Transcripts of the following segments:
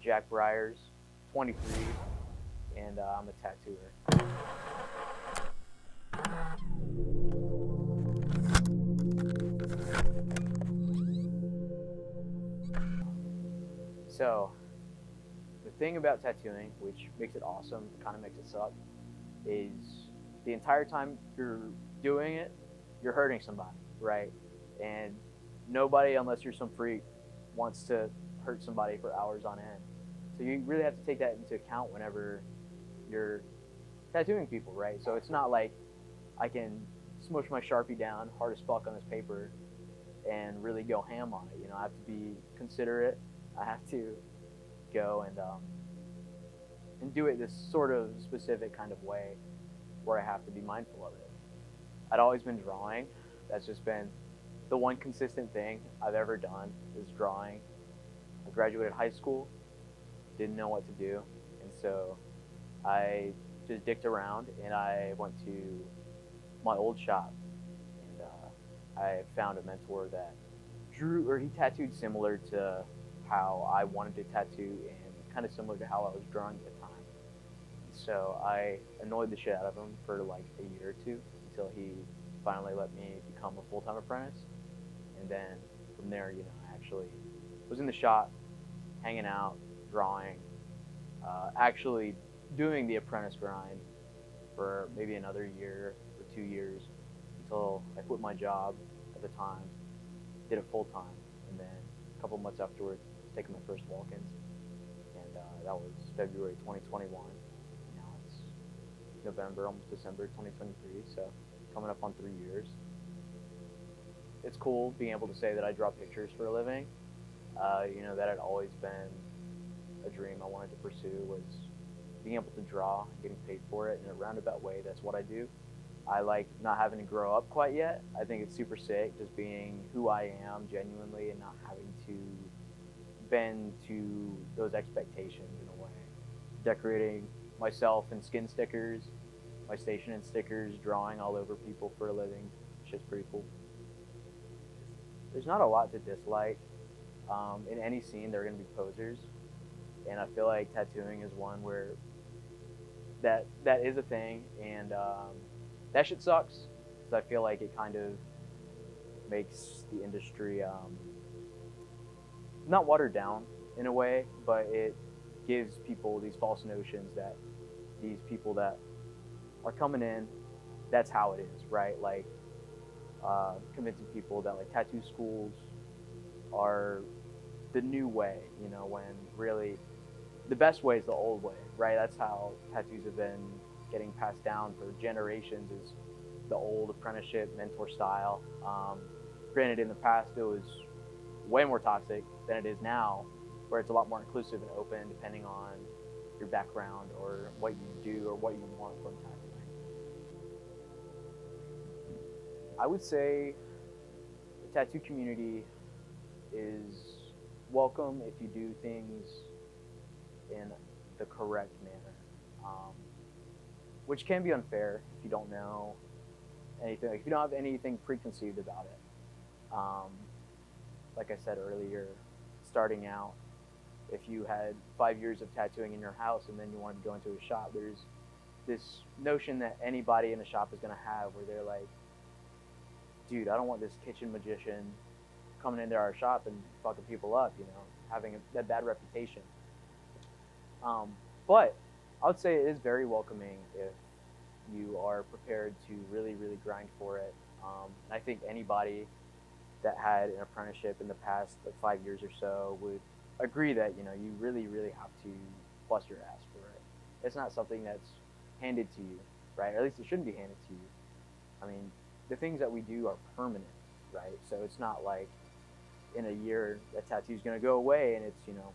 Jack Briers, 23, and I'm a tattooer. So, the thing about tattooing, which makes it awesome, kind of makes it suck, is the entire time you're doing it, you're hurting somebody, right? And nobody, unless you're some freak, wants to hurt somebody for hours on end. So you really have to take that into account whenever you're tattooing people, right? So it's not like I can smush my Sharpie down hard as fuck on this paper and really go ham on it. You know, I have to be considerate. I have to go and do it this sort of specific kind of way where I have to be mindful of it. I'd always been drawing. That's just been the one consistent thing I've ever done is drawing. I graduated high school, didn't know what to do, and so I just dicked around and I went to my old shop and I found a mentor that drew, or he tattooed similar to how I wanted to tattoo and kind of similar to how I was drawing at the time. So I annoyed the shit out of him for like a year or two until he finally let me become a full-time apprentice. And then from there, you know, I actually was in the shop, hanging out, drawing, actually doing the apprentice grind for maybe another year or 2 years until I quit my job at the time, did it full time, and then a couple months afterwards, taking my first walk-ins, and that was February 2021. Now it's November, almost December 2023, so coming up on 3 years. It's cool being able to say that I draw pictures for a living. You know, that had always been a dream I wanted to pursue, was being able to draw and getting paid for it in a roundabout way. That's what I do. I like not having to grow up quite yet. I think it's super sick just being who I am genuinely and not having to bend to those expectations in a way. Decorating myself in skin stickers, my station in stickers, drawing all over people for a living. Shit's pretty cool. There's not a lot to dislike. In any scene, there are going to be posers, and I feel like tattooing is one where that is a thing, and that shit sucks because I feel like it kind of makes the industry not watered down in a way, but it gives people these false notions that these people that are coming in, that's how it is, right? Like convincing people that like tattoo schools are the new way, you know, when really the best way is the old way, right? That's how tattoos have been getting passed down for generations, is the old apprenticeship mentor style. Granted, in the past it was way more toxic than it is now, where it's a lot more inclusive and open depending on your background or what you do or what you want from tattooing. I would say the tattoo community is welcome if you do things in the correct manner, which can be unfair if you don't know anything, if you don't have anything preconceived about it. Like I said earlier, starting out, if you had 5 years of tattooing in your house and then you wanted to go into a shop, there's this notion that anybody in a shop is going to have where they're like, dude, I don't want this kitchen magician coming into our shop and fucking people up, you know, having that bad reputation. But I would say it is very welcoming if you are prepared to really, really grind for it. And I think anybody that had an apprenticeship in the past like 5 years or so would agree that, you know, you really, really have to bust your ass for it. It's not something that's handed to you, right? Or at least it shouldn't be handed to you. I mean, the things that we do are permanent, right? So it's not like in a year that tattoo's going to go away and it's, you know,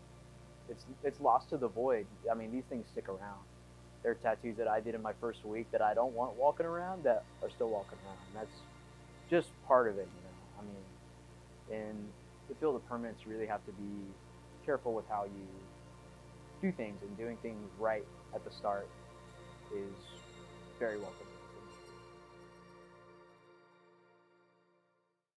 it's lost to the void. I mean, these things stick around. There are tattoos that I did in my first week that I don't want walking around that are still walking around. And that's just part of it, you know. I mean, in the field of permanence, you really have to be careful with how you do things, and doing things right at the start is very welcome.